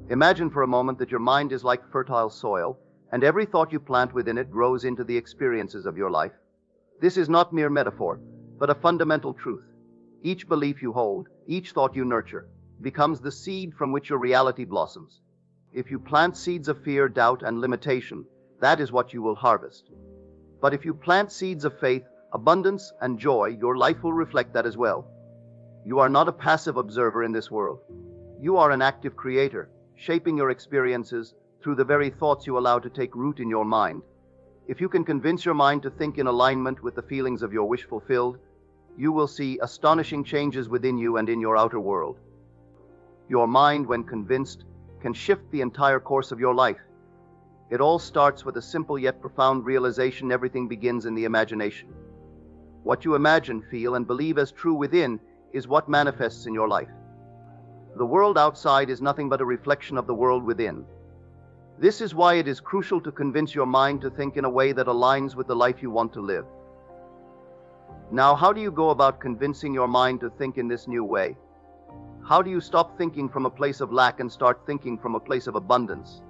Imagine for a moment that your mind is like fertile soil, and every thought you plant within it grows into the experiences of your life. This is not mere metaphor, but a fundamental truth. Each belief you hold, each thought you nurture, becomes the seed from which your reality blossoms. If you plant seeds of fear, doubt, and limitation, that is what you will harvest. But if you plant seeds of faith, abundance, and joy, your life will reflect that as well. You are not a passive observer in this world. You are an active creator, shaping your experiences through the very thoughts you allow to take root in your mind. If you can convince your mind to think in alignment with the feelings of your wish fulfilled, you will see astonishing changes within you and in your outer world. Your mind, when convinced, can shift the entire course of your life. It all starts with a simple yet profound realization: everything begins in the imagination. What you imagine, feel, and believe as true within is what manifests in your life. The world outside is nothing but a reflection of the world within. This is why it is crucial to convince your mind to think in a way that aligns with the life you want to live. Now, how do you go about convincing your mind to think in this new way? How do you stop thinking from a place of lack and start thinking from a place of abundance?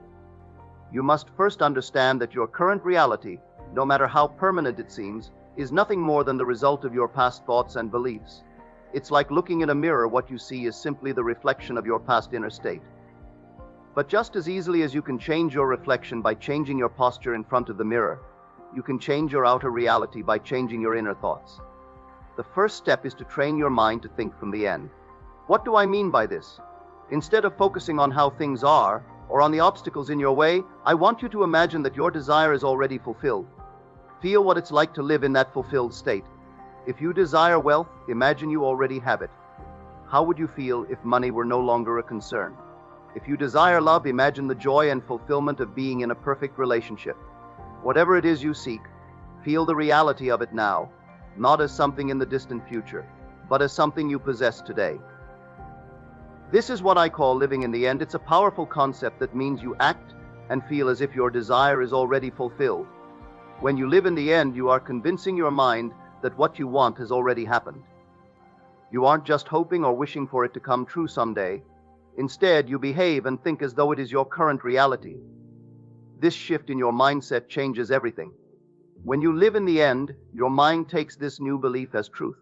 You must first understand that your current reality, no matter how permanent it seems, is nothing more than the result of your past thoughts and beliefs. It's like looking in a mirror. What you see is simply the reflection of your past inner state. But just as easily as you can change your reflection by changing your posture in front of the mirror, you can change your outer reality by changing your inner thoughts. The first step is to train your mind to think from the end. What do I mean by this? Instead of focusing on how things are, or on the obstacles in your way, I want you to imagine that your desire is already fulfilled. Feel what it's like to live in that fulfilled state. If you desire wealth, imagine you already have it. How would you feel if money were no longer a concern? If you desire love, imagine the joy and fulfillment of being in a perfect relationship. Whatever it is you seek, feel the reality of it now, not as something in the distant future, but as something you possess today. This is what I call living in the end. It's a powerful concept that means you act and feel as if your desire is already fulfilled. When you live in the end, you are convincing your mind that what you want has already happened. You aren't just hoping or wishing for it to come true someday. Instead, you behave and think as though it is your current reality. This shift in your mindset changes everything. When you live in the end, your mind takes this new belief as truth.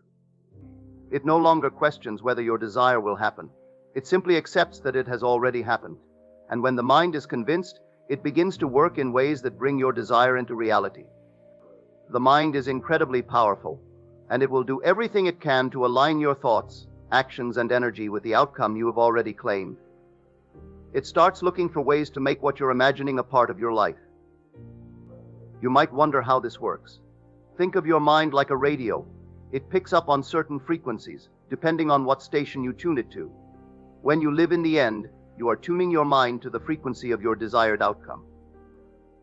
It no longer questions whether your desire will happen. It simply accepts that it has already happened. And when the mind is convinced, it begins to work in ways that bring your desire into reality. The mind is incredibly powerful, and it will do everything it can to align your thoughts, actions, and energy with the outcome you have already claimed. It starts looking for ways to make what you're imagining a part of your life. You might wonder how this works. Think of your mind like a radio. It picks up on certain frequencies, depending on what station you tune it to. When you live in the end, you are tuning your mind to the frequency of your desired outcome.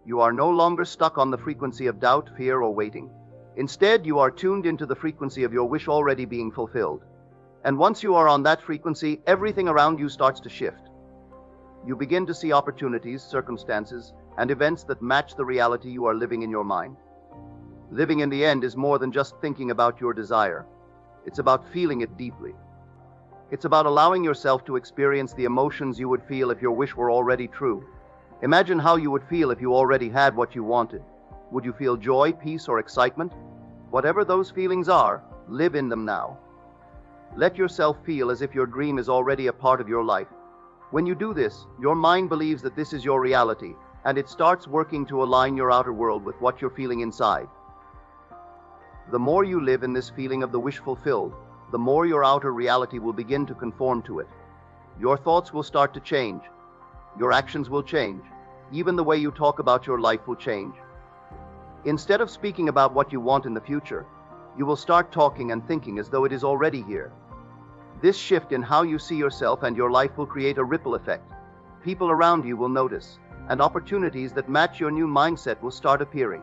You are no longer stuck on the frequency of doubt, fear, or waiting. Instead, you are tuned into the frequency of your wish already being fulfilled. And once you are on that frequency, everything around you starts to shift. You begin to see opportunities, circumstances, and events that match the reality you are living in your mind. Living in the end is more than just thinking about your desire. It's about feeling it deeply. It's about allowing yourself to experience the emotions you would feel if your wish were already true. Imagine how you would feel if you already had what you wanted. Would you feel joy, peace, or excitement? Whatever those feelings are, live in them now. Let yourself feel as if your dream is already a part of your life. When you do this, your mind believes that this is your reality, and it starts working to align your outer world with what you're feeling inside. The more you live in this feeling of the wish fulfilled, the more your outer reality will begin to conform to it. Your thoughts will start to change. Your actions will change. Even the way you talk about your life will change. Instead of speaking about what you want in the future, you will start talking and thinking as though it is already here. This shift in how you see yourself and your life will create a ripple effect. People around you will notice, and opportunities that match your new mindset will start appearing.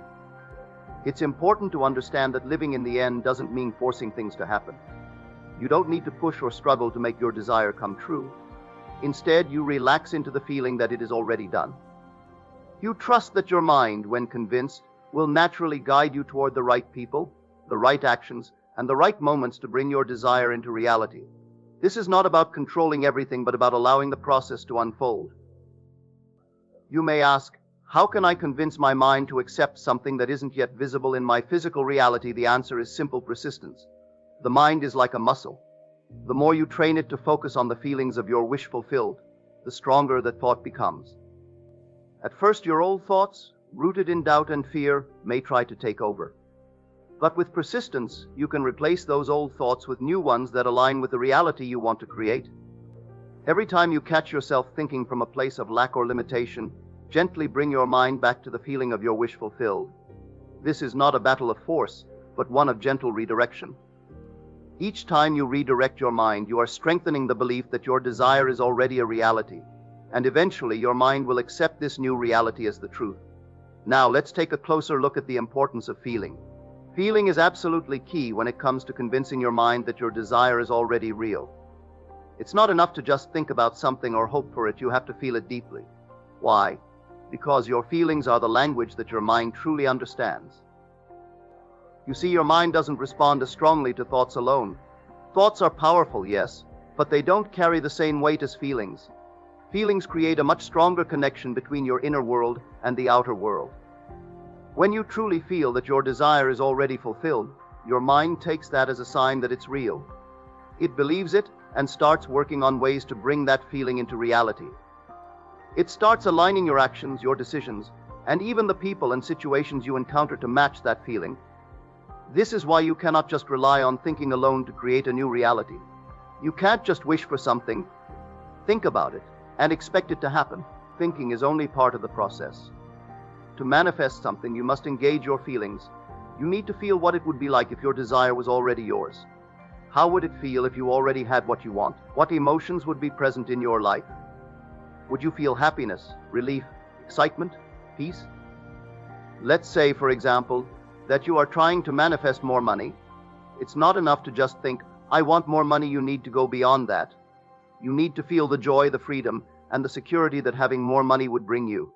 It's important to understand that living in the end doesn't mean forcing things to happen. You don't need to push or struggle to make your desire come true. Instead, you relax into the feeling that it is already done. You trust that your mind, when convinced, will naturally guide you toward the right people, the right actions, and the right moments to bring your desire into reality. This is not about controlling everything, but about allowing the process to unfold. You may ask, how can I convince my mind to accept something that isn't yet visible in my physical reality? The answer is simple: persistence. The mind is like a muscle. The more you train it to focus on the feelings of your wish fulfilled, the stronger the thought becomes. At first, your old thoughts, rooted in doubt and fear, may try to take over. But with persistence, you can replace those old thoughts with new ones that align with the reality you want to create. Every time you catch yourself thinking from a place of lack or limitation, gently bring your mind back to the feeling of your wish fulfilled. This is not a battle of force, but one of gentle redirection. Each time you redirect your mind, you are strengthening the belief that your desire is already a reality, and eventually your mind will accept this new reality as the truth. Now, let's take a closer look at the importance of feeling. Feeling is absolutely key when it comes to convincing your mind that your desire is already real. It's not enough to just think about something or hope for it, you have to feel it deeply. Why? Because your feelings are the language that your mind truly understands. You see, your mind doesn't respond as strongly to thoughts alone. Thoughts are powerful, yes, but they don't carry the same weight as feelings. Feelings create a much stronger connection between your inner world and the outer world. When you truly feel that your desire is already fulfilled, your mind takes that as a sign that it's real. It believes it and starts working on ways to bring that feeling into reality. It starts aligning your actions, your decisions, and even the people and situations you encounter to match that feeling. This is why you cannot just rely on thinking alone to create a new reality. You can't just wish for something, think about it, and expect it to happen. Thinking is only part of the process. To manifest something, you must engage your feelings. You need to feel what it would be like if your desire was already yours. How would it feel if you already had what you want? What emotions would be present in your life? Would you feel happiness, relief, excitement, peace? Let's say, for example, that you are trying to manifest more money. It's not enough to just think, I want more money. You need to go beyond that. You need to feel the joy, the freedom, and the security that having more money would bring you.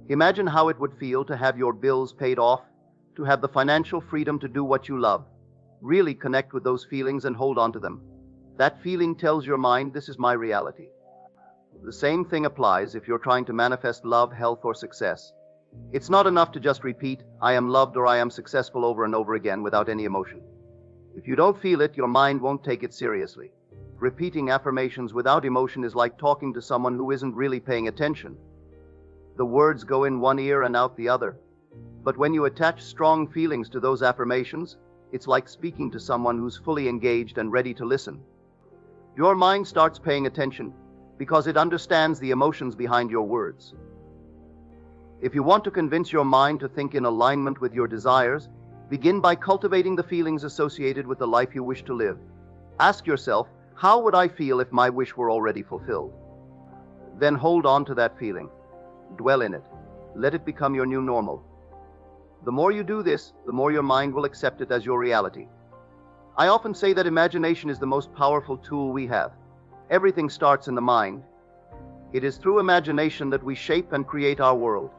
Imagine how it would feel to have your bills paid off, to have the financial freedom to do what you love. Really connect with those feelings and hold on to them. That feeling tells your mind, this is my reality. The same thing applies if you're trying to manifest love, health, or success. It's not enough to just repeat, I am loved or I am successful over and over again without any emotion. If you don't feel it, your mind won't take it seriously. Repeating affirmations without emotion is like talking to someone who isn't really paying attention. The words go in one ear and out the other. But when you attach strong feelings to those affirmations, it's like speaking to someone who's fully engaged and ready to listen. Your mind starts paying attention because it understands the emotions behind your words. If you want to convince your mind to think in alignment with your desires, begin by cultivating the feelings associated with the life you wish to live. Ask yourself, how would I feel if my wish were already fulfilled? Then hold on to that feeling. Dwell in it. Let it become your new normal. The more you do this, the more your mind will accept it as your reality. I often say that imagination is the most powerful tool we have. Everything starts in the mind. It is through imagination that we shape and create our world.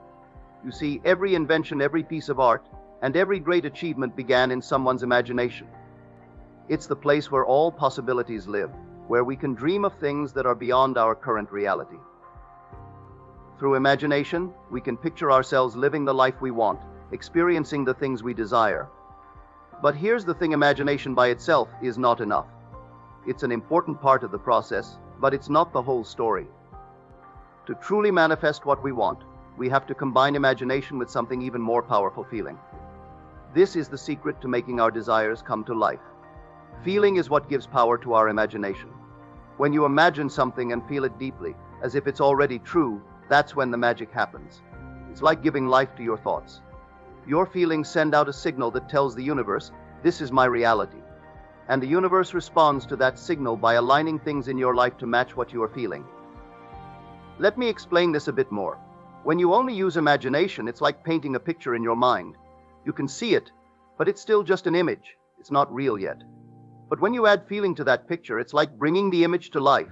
You see, every invention, every piece of art, and every great achievement began in someone's imagination. It's the place where all possibilities live, where we can dream of things that are beyond our current reality. Through imagination, we can picture ourselves living the life we want, experiencing the things we desire. But here's the thing, imagination by itself is not enough. It's an important part of the process, but it's not the whole story. To truly manifest what we want, we have to combine imagination with something even more powerful: feeling. This is the secret to making our desires come to life. Feeling is what gives power to our imagination. When you imagine something and feel it deeply, as if it's already true, that's when the magic happens. It's like giving life to your thoughts. Your feelings send out a signal that tells the universe, this is my reality. And the universe responds to that signal by aligning things in your life to match what you are feeling. Let me explain this a bit more. When you only use imagination, it's like painting a picture in your mind. You can see it, but it's still just an image. It's not real yet. But when you add feeling to that picture, it's like bringing the image to life.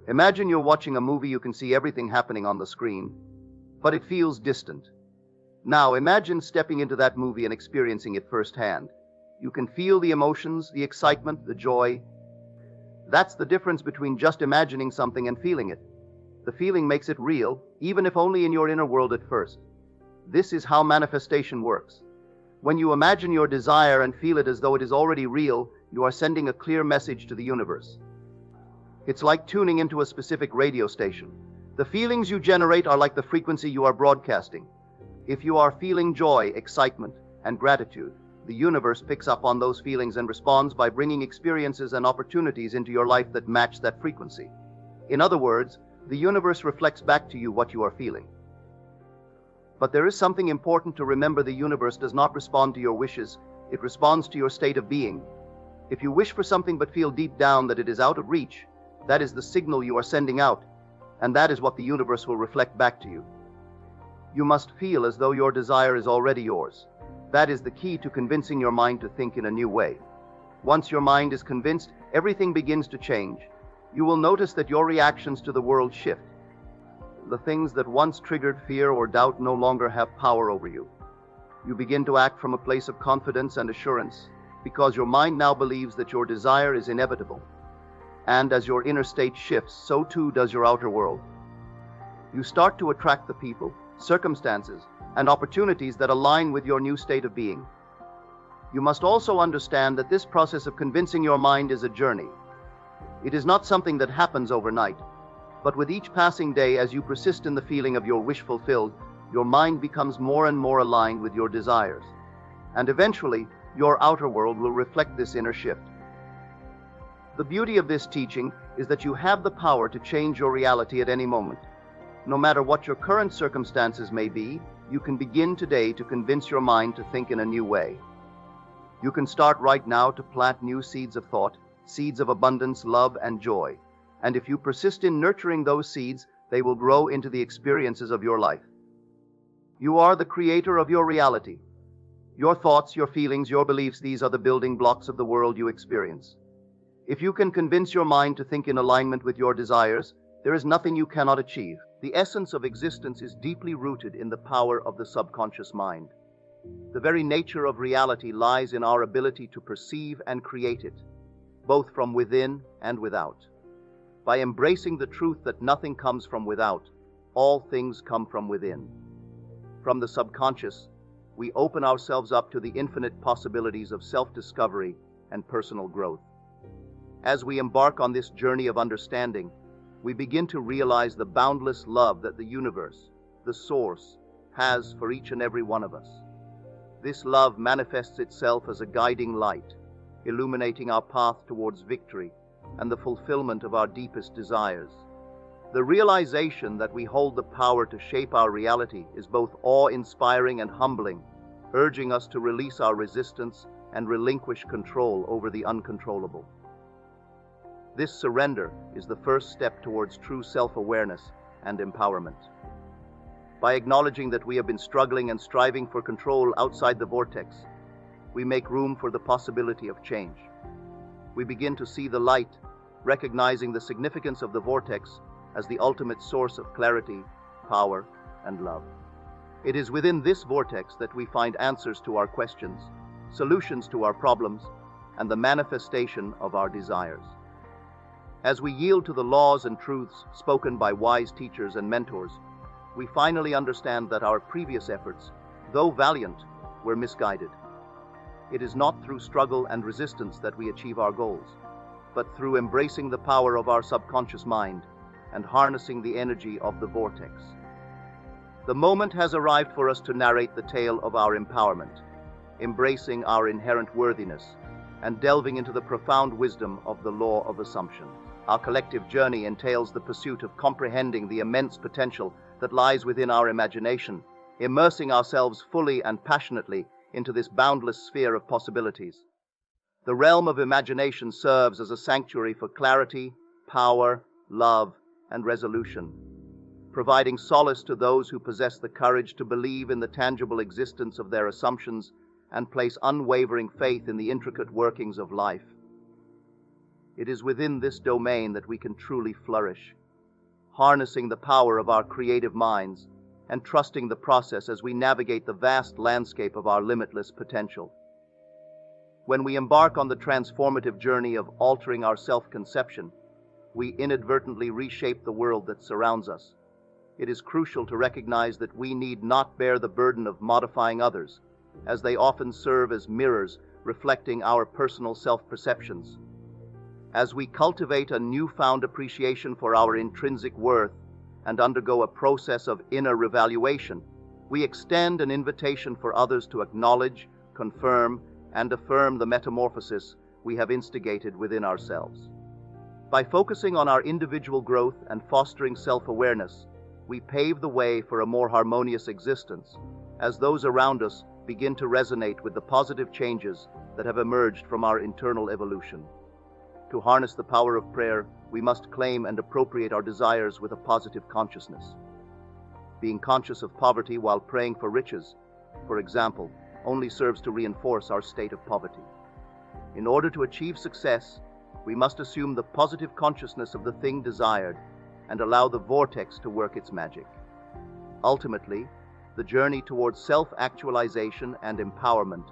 Imagine you're watching a movie, you can see everything happening on the screen, but it feels distant. Now imagine stepping into that movie and experiencing it firsthand. You can feel the emotions, the excitement, the joy. That's the difference between just imagining something and feeling it. The feeling makes it real, even if only in your inner world at first. This is how manifestation works. When you imagine your desire and feel it as though it is already real, you are sending a clear message to the universe. It's like tuning into a specific radio station. The feelings you generate are like the frequency you are broadcasting. If you are feeling joy, excitement, and gratitude, the universe picks up on those feelings and responds by bringing experiences and opportunities into your life that match that frequency. In other words, the universe reflects back to you what you are feeling. But there is something important to remember: the universe does not respond to your wishes, it responds to your state of being. If you wish for something but feel deep down that it is out of reach, that is the signal you are sending out, and that is what the universe will reflect back to you. You must feel as though your desire is already yours. That is the key to convincing your mind to think in a new way. Once your mind is convinced, everything begins to change. You will notice that your reactions to the world shift. The things that once triggered fear or doubt no longer have power over you. You begin to act from a place of confidence and assurance, because your mind now believes that your desire is inevitable. And as your inner state shifts, so too does your outer world. You start to attract the people, circumstances, and opportunities that align with your new state of being. You must also understand that this process of convincing your mind is a journey. It is not something that happens overnight, but with each passing day, as you persist in the feeling of your wish fulfilled, your mind becomes more and more aligned with your desires. And eventually, your outer world will reflect this inner shift. The beauty of this teaching is that you have the power to change your reality at any moment. No matter what your current circumstances may be, you can begin today to convince your mind to think in a new way. You can start right now to plant new seeds of thought, seeds of abundance, love, and joy. And if you persist in nurturing those seeds, they will grow into the experiences of your life. You are the creator of your reality. Your thoughts, your feelings, your beliefs, these are the building blocks of the world you experience. If you can convince your mind to think in alignment with your desires, there is nothing you cannot achieve. The essence of existence is deeply rooted in the power of the subconscious mind. The very nature of reality lies in our ability to perceive and create it, both from within and without. By embracing the truth that nothing comes from without, all things come from within. From the subconscious, we open ourselves up to the infinite possibilities of self-discovery and personal growth. As we embark on this journey of understanding, we begin to realize the boundless love that the universe, the source, has for each and every one of us. This love manifests itself as a guiding light, illuminating our path towards victory and the fulfillment of our deepest desires. The realization that we hold the power to shape our reality is both awe-inspiring and humbling, urging us to release our resistance and relinquish control over the uncontrollable. This surrender is the first step towards true self-awareness and empowerment. By acknowledging that we have been struggling and striving for control outside the vortex, we make room for the possibility of change. We begin to see the light, recognizing the significance of the vortex as the ultimate source of clarity, power, and love. It is within this vortex that we find answers to our questions, solutions to our problems, and the manifestation of our desires. As we yield to the laws and truths spoken by wise teachers and mentors, we finally understand that our previous efforts, though valiant, were misguided. It is not through struggle and resistance that we achieve our goals, but through embracing the power of our subconscious mind and harnessing the energy of the vortex. The moment has arrived for us to narrate the tale of our empowerment, embracing our inherent worthiness and delving into the profound wisdom of the law of assumption. Our collective journey entails the pursuit of comprehending the immense potential that lies within our imagination, immersing ourselves fully and passionately into this boundless sphere of possibilities. The realm of imagination serves as a sanctuary for clarity, power, love, and resolution, providing solace to those who possess the courage to believe in the tangible existence of their assumptions and place unwavering faith in the intricate workings of life. It is within this domain that we can truly flourish, harnessing the power of our creative minds and trusting the process as we navigate the vast landscape of our limitless potential. When we embark on the transformative journey of altering our self-conception, we inadvertently reshape the world that surrounds us. It is crucial to recognize that we need not bear the burden of modifying others, as they often serve as mirrors reflecting our personal self-perceptions. As we cultivate a newfound appreciation for our intrinsic worth and undergo a process of inner revaluation, we extend an invitation for others to acknowledge, confirm, and affirm the metamorphosis we have instigated within ourselves. By focusing on our individual growth and fostering self-awareness, we pave the way for a more harmonious existence, as those around us begin to resonate with the positive changes that have emerged from our internal evolution. To harness the power of prayer, we must claim and appropriate our desires with a positive consciousness. Being conscious of poverty while praying for riches, for example, only serves to reinforce our state of poverty. In order to achieve success, we must assume the positive consciousness of the thing desired and allow the vortex to work its magic. Ultimately, the journey towards self-actualization and empowerment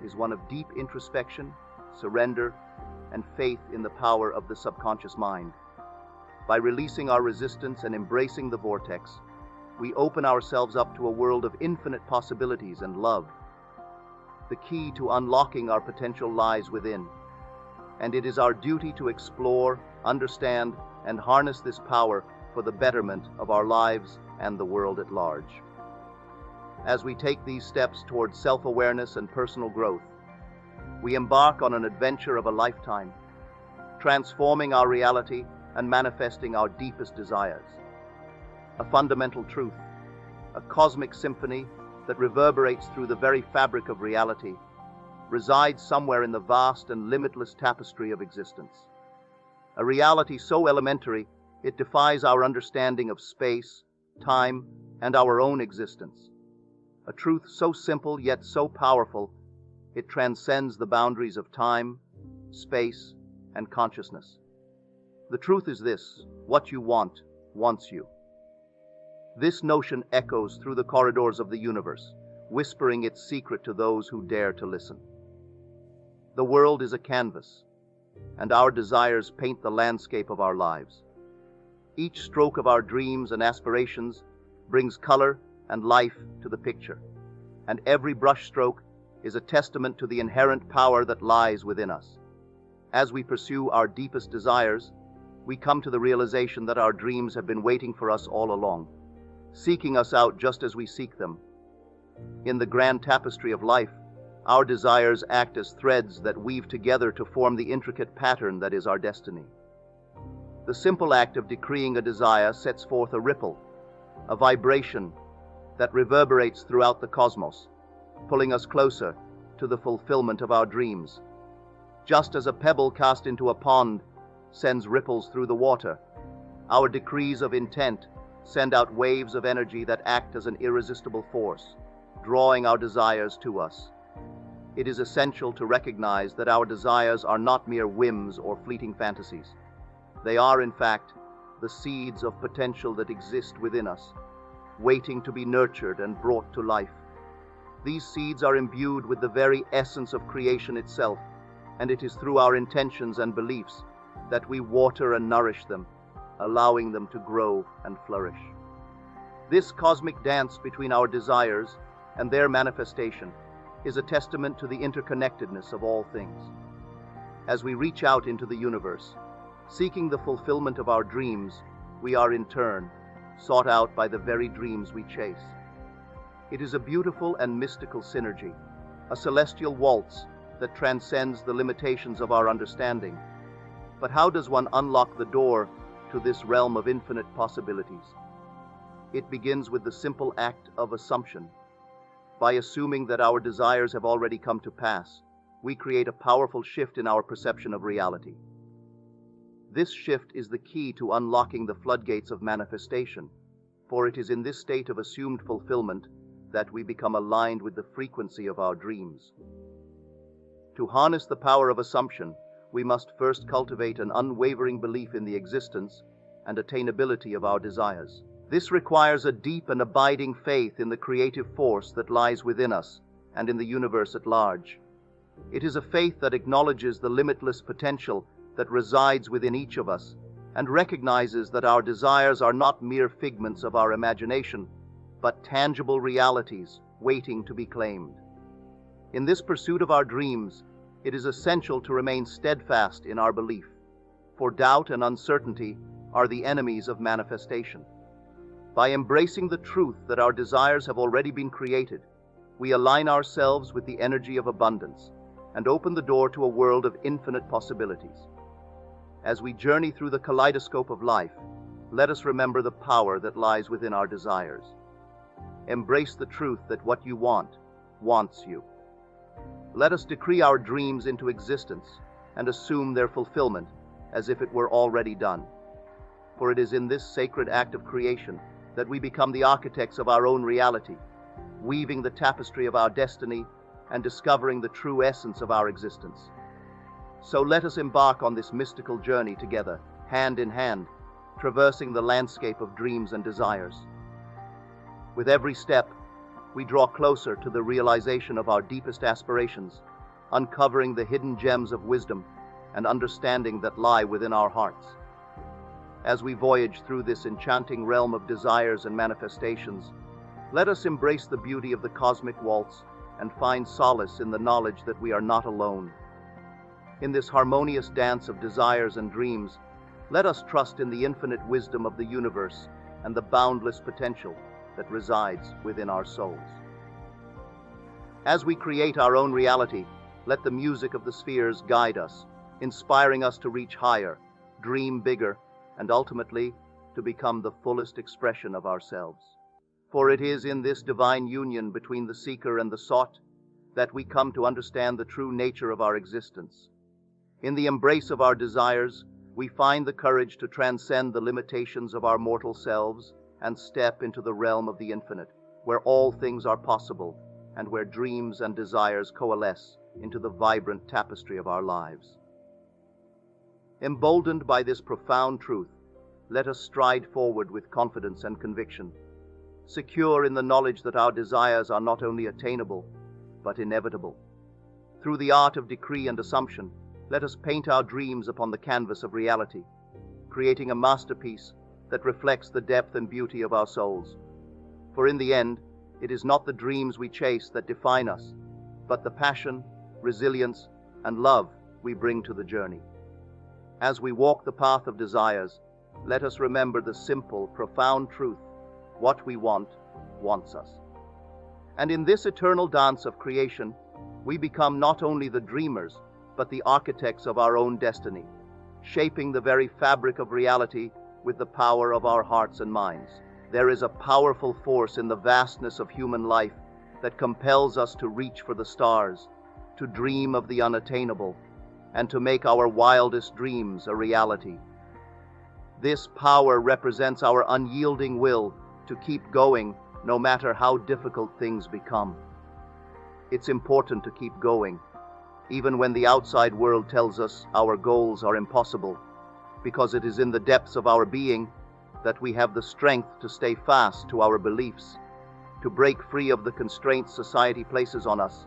is one of deep introspection, surrender, and faith in the power of the subconscious mind. By releasing our resistance and embracing the vortex, we open ourselves up to a world of infinite possibilities and love. The key to unlocking our potential lies within, and it is our duty to explore, understand, and harness this power for the betterment of our lives and the world at large. As we take these steps towards self-awareness and personal growth, we embark on an adventure of a lifetime, transforming our reality and manifesting our deepest desires. A fundamental truth, a cosmic symphony that reverberates through the very fabric of reality, resides somewhere in the vast and limitless tapestry of existence. A reality so elementary, it defies our understanding of space, time, and our own existence. A truth so simple yet so powerful, it transcends the boundaries of time, space, and consciousness. The truth is this: what you want wants you. This notion echoes through the corridors of the universe, whispering its secret to those who dare to listen. The world is a canvas, and our desires paint the landscape of our lives. Each stroke of our dreams and aspirations brings color and life to the picture, and every brushstroke is a testament to the inherent power that lies within us. As we pursue our deepest desires, we come to the realization that our dreams have been waiting for us all along, seeking us out just as we seek them. In the grand tapestry of life, our desires act as threads that weave together to form the intricate pattern that is our destiny. The simple act of decreeing a desire sets forth a ripple, a vibration that reverberates throughout the cosmos, pulling us closer to the fulfillment of our dreams. Just as a pebble cast into a pond sends ripples through the water, our decrees of intent send out waves of energy that act as an irresistible force, drawing our desires to us. It is essential to recognize that our desires are not mere whims or fleeting fantasies. They are, in fact, the seeds of potential that exist within us, waiting to be nurtured and brought to life. These seeds are imbued with the very essence of creation itself, and it is through our intentions and beliefs that we water and nourish them, allowing them to grow and flourish. This cosmic dance between our desires and their manifestation is a testament to the interconnectedness of all things. As we reach out into the universe, seeking the fulfillment of our dreams, we are in turn sought out by the very dreams we chase. It is a beautiful and mystical synergy, a celestial waltz that transcends the limitations of our understanding. But how does one unlock the door to this realm of infinite possibilities? It begins with the simple act of assumption. By assuming that our desires have already come to pass, we create a powerful shift in our perception of reality. This shift is the key to unlocking the floodgates of manifestation, for it is in this state of assumed fulfillment that we become aligned with the frequency of our dreams. To harness the power of assumption, we must first cultivate an unwavering belief in the existence and attainability of our desires. This requires a deep and abiding faith in the creative force that lies within us and in the universe at large. It is a faith that acknowledges the limitless potential that resides within each of us and recognizes that our desires are not mere figments of our imagination, but tangible realities waiting to be claimed. In this pursuit of our dreams, it is essential to remain steadfast in our belief, for doubt and uncertainty are the enemies of manifestation. By embracing the truth that our desires have already been created, we align ourselves with the energy of abundance and open the door to a world of infinite possibilities. As we journey through the kaleidoscope of life, let us remember the power that lies within our desires. Embrace the truth that what you want wants you. Let us decree our dreams into existence and assume their fulfillment as if it were already done. For it is in this sacred act of creation that we become the architects of our own reality, weaving the tapestry of our destiny and discovering the true essence of our existence. So let us embark on this mystical journey together, hand in hand, traversing the landscape of dreams and desires. With every step, we draw closer to the realization of our deepest aspirations, uncovering the hidden gems of wisdom and understanding that lie within our hearts. As we voyage through this enchanting realm of desires and manifestations, let us embrace the beauty of the cosmic waltz and find solace in the knowledge that we are not alone. In this harmonious dance of desires and dreams, let us trust in the infinite wisdom of the universe and the boundless potential that resides within our souls. As we create our own reality, let the music of the spheres guide us, inspiring us to reach higher, dream bigger, and ultimately to become the fullest expression of ourselves. For it is in this divine union between the seeker and the sought that we come to understand the true nature of our existence. In the embrace of our desires, we find the courage to transcend the limitations of our mortal selves and step into the realm of the infinite, where all things are possible and where dreams and desires coalesce into the vibrant tapestry of our lives. Emboldened by this profound truth, let us stride forward with confidence and conviction, secure in the knowledge that our desires are not only attainable, but inevitable. Through the art of decree and assumption, let us paint our dreams upon the canvas of reality, creating a masterpiece that reflects the depth and beauty of our souls. For in the end, it is not the dreams we chase that define us, but the passion, resilience, and love we bring to the journey. As we walk the path of desires, let us remember the simple, profound truth: what we want, wants us. And in this eternal dance of creation, we become not only the dreamers, but the architects of our own destiny, shaping the very fabric of reality with the power of our hearts and minds. There is a powerful force in the vastness of human life that compels us to reach for the stars, to dream of the unattainable, and to make our wildest dreams a reality. This power represents our unyielding will to keep going no matter how difficult things become. It's important to keep going, even when the outside world tells us our goals are impossible, because it is in the depths of our being that we have the strength to stay fast to our beliefs, to break free of the constraints society places on us,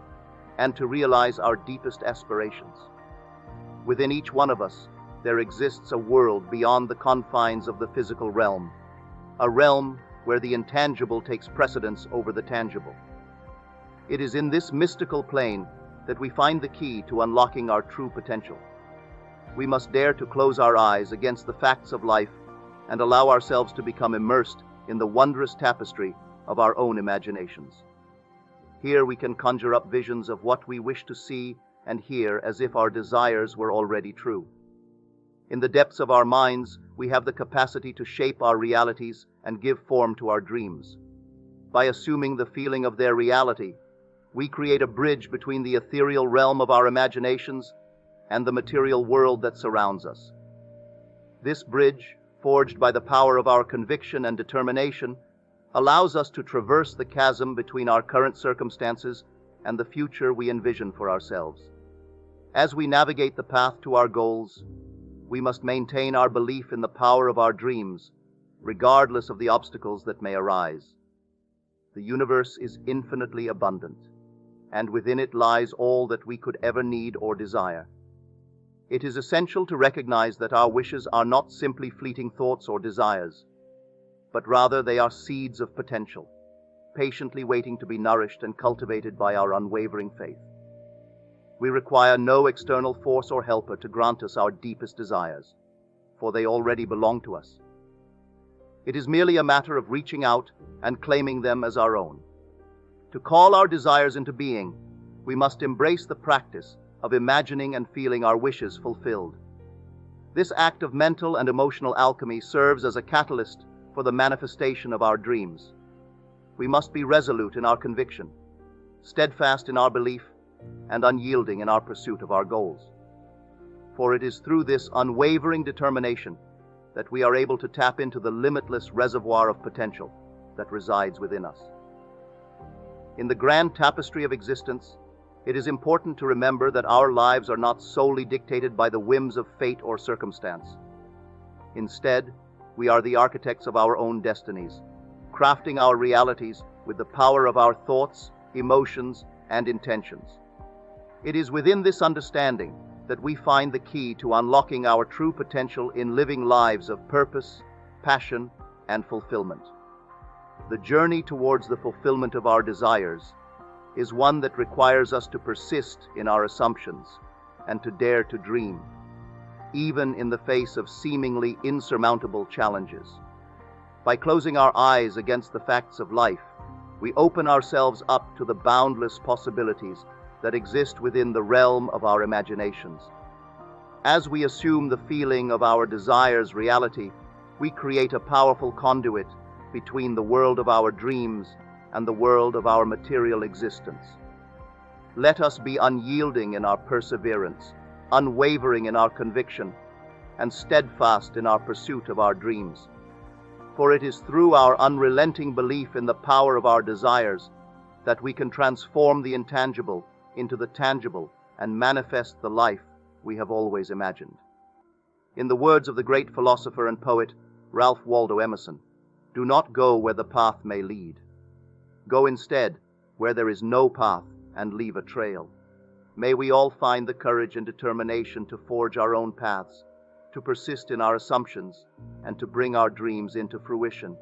and to realize our deepest aspirations. Within each one of us, there exists a world beyond the confines of the physical realm, a realm where the intangible takes precedence over the tangible. It is in this mystical plane that we find the key to unlocking our true potential. We must dare to close our eyes against the facts of life and allow ourselves to become immersed in the wondrous tapestry of our own imaginations. Here we can conjure up visions of what we wish to see and hear as if our desires were already true. In the depths of our minds, we have the capacity to shape our realities and give form to our dreams. By assuming the feeling of their reality, we create a bridge between the ethereal realm of our imaginations and the material world that surrounds us. This bridge, forged by the power of our conviction and determination, allows us to traverse the chasm between our current circumstances and the future we envision for ourselves. As we navigate the path to our goals, we must maintain our belief in the power of our dreams, regardless of the obstacles that may arise. The universe is infinitely abundant, and within it lies all that we could ever need or desire. It is essential to recognize that our wishes are not simply fleeting thoughts or desires, but rather they are seeds of potential, patiently waiting to be nourished and cultivated by our unwavering faith. We require no external force or helper to grant us our deepest desires, for they already belong to us. It is merely a matter of reaching out and claiming them as our own. To call our desires into being, we must embrace the practice of imagining and feeling our wishes fulfilled. This act of mental and emotional alchemy serves as a catalyst for the manifestation of our dreams. We must be resolute in our conviction, steadfast in our belief, and unyielding in our pursuit of our goals. For it is through this unwavering determination that we are able to tap into the limitless reservoir of potential that resides within us. In the grand tapestry of existence, it is important to remember that our lives are not solely dictated by the whims of fate or circumstance. Instead, we are the architects of our own destinies, crafting our realities with the power of our thoughts, emotions, and intentions. It is within this understanding that we find the key to unlocking our true potential in living lives of purpose, passion, and fulfillment. The journey towards the fulfillment of our desires is one that requires us to persist in our assumptions and to dare to dream, even in the face of seemingly insurmountable challenges. By closing our eyes against the facts of life, we open ourselves up to the boundless possibilities that exist within the realm of our imaginations. As we assume the feeling of our desires reality, we create a powerful conduit between the world of our dreams and the world of our material existence. Let us be unyielding in our perseverance, unwavering in our conviction, and steadfast in our pursuit of our dreams. For it is through our unrelenting belief in the power of our desires that we can transform the intangible into the tangible and manifest the life we have always imagined. In the words of the great philosopher and poet Ralph Waldo Emerson, "Do not go where the path may lead. Go instead where there is no path and leave a trail." May we all find the courage and determination to forge our own paths, to persist in our assumptions, and to bring our dreams into fruition.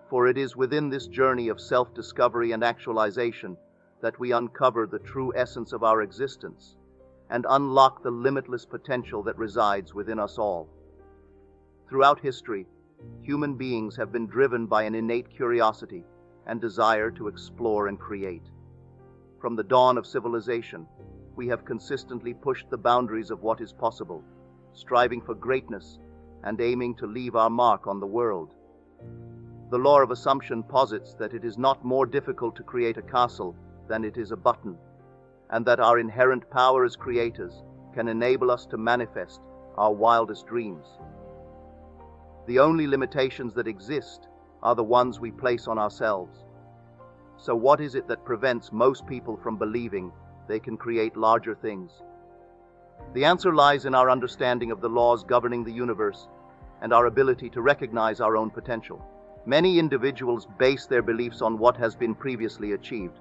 For it is within this journey of self-discovery and actualization that we uncover the true essence of our existence and unlock the limitless potential that resides within us all. Throughout history, human beings have been driven by an innate curiosity and desire to explore and create. From the dawn of civilization, we have consistently pushed the boundaries of what is possible, striving for greatness and aiming to leave our mark on the world. The law of assumption posits that it is not more difficult to create a castle than it is a button, and that our inherent power as creators can enable us to manifest our wildest dreams. The only limitations that exist are the ones we place on ourselves. So what is it that prevents most people from believing they can create larger things? The answer lies in our understanding of the laws governing the universe and our ability to recognize our own potential. Many individuals base their beliefs on what has been previously achieved,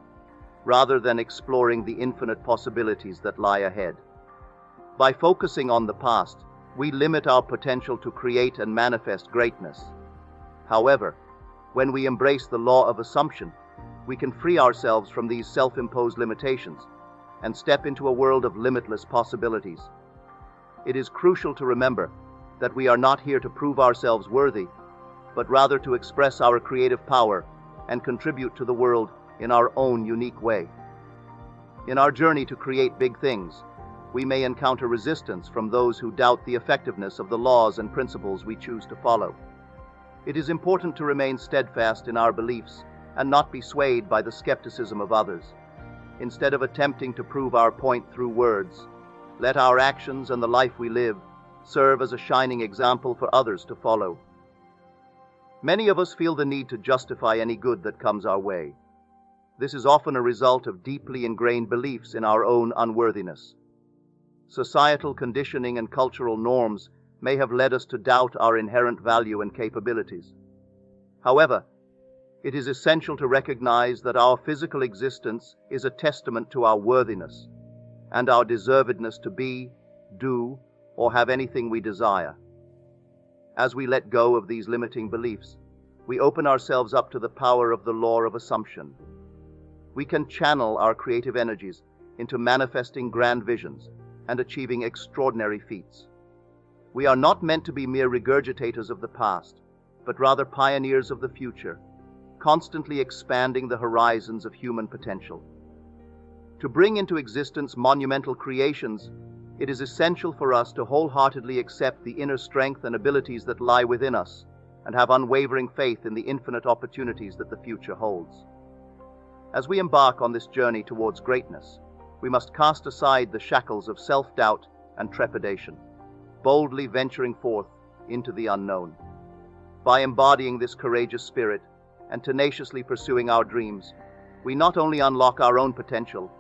rather than exploring the infinite possibilities that lie ahead. By focusing on the past, we limit our potential to create and manifest greatness. However, when we embrace the law of assumption, we can free ourselves from these self-imposed limitations and step into a world of limitless possibilities. It is crucial to remember that we are not here to prove ourselves worthy, but rather to express our creative power and contribute to the world in our own unique way. In our journey to create big things, we may encounter resistance from those who doubt the effectiveness of the laws and principles we choose to follow. It is important to remain steadfast in our beliefs and not be swayed by the skepticism of others. Instead of attempting to prove our point through words, let our actions and the life we live serve as a shining example for others to follow. Many of us feel the need to justify any good that comes our way. This is often a result of deeply ingrained beliefs in our own unworthiness. Societal conditioning and cultural norms may have led us to doubt our inherent value and capabilities. However, it is essential to recognize that our physical existence is a testament to our worthiness and our deservedness to be, do, or have anything we desire. As we let go of these limiting beliefs, we open ourselves up to the power of the law of assumption. We can channel our creative energies into manifesting grand visions and achieving extraordinary feats. We are not meant to be mere regurgitators of the past, but rather pioneers of the future, constantly expanding the horizons of human potential. To bring into existence monumental creations, it is essential for us to wholeheartedly accept the inner strength and abilities that lie within us, and have unwavering faith in the infinite opportunities that the future holds. As we embark on this journey towards greatness, we must cast aside the shackles of self-doubt and trepidation, boldly venturing forth into the unknown. By embodying this courageous spirit and tenaciously pursuing our dreams, we not only unlock our own potential,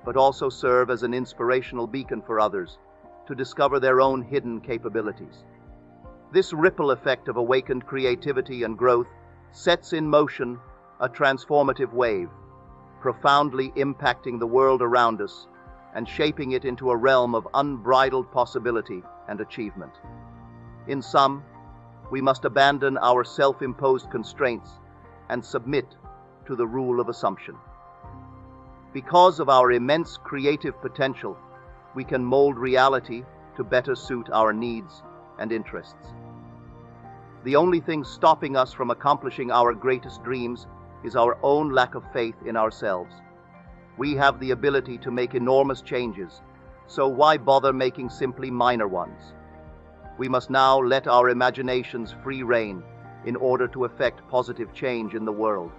but also serve as an inspirational beacon for others to discover their own hidden capabilities. This ripple effect of awakened creativity and growth sets in motion a transformative wave, profoundly impacting the world around us and shaping it into a realm of unbridled possibility and achievement. In sum, we must abandon our self-imposed constraints and submit to the rule of assumption. Because of our immense creative potential, we can mold reality to better suit our needs and interests. The only thing stopping us from accomplishing our greatest dreams is our own lack of faith in ourselves. We have the ability to make enormous changes, so why bother making simply minor ones? We must now let our imaginations free rein in order to effect positive change in the world.